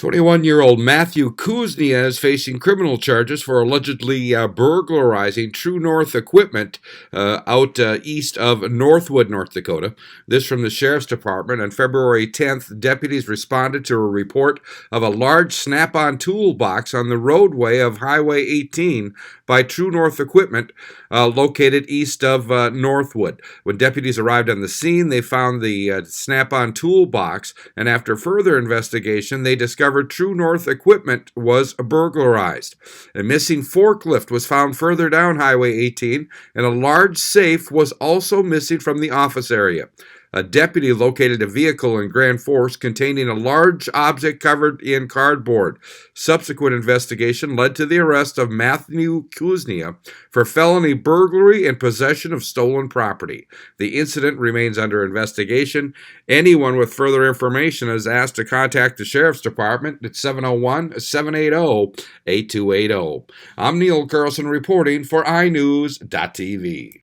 21-year-old Matthew Kuznia is facing criminal charges for allegedly burglarizing True North equipment out east of Northwood, North Dakota. This from the Sheriff's Department. On February 10th, deputies responded to a report of a large snap-on toolbox on the roadway of Highway 18 by True North equipment located east of Northwood. When deputies arrived on the scene, they found the snap-on toolbox, and after further investigation, they discovered True North equipment was burglarized. A missing forklift was found further down Highway 18, and a large safe was also missing from the office area. A deputy located a vehicle in Grand Forks containing a large object covered in cardboard. Subsequent investigation led to the arrest of Matthew Kuznia for felony burglary and possession of stolen property. The incident remains under investigation. Anyone with further information is asked to contact the Sheriff's Department at 701-780-8280. I'm Neil Carlson reporting for iNewZ.TV.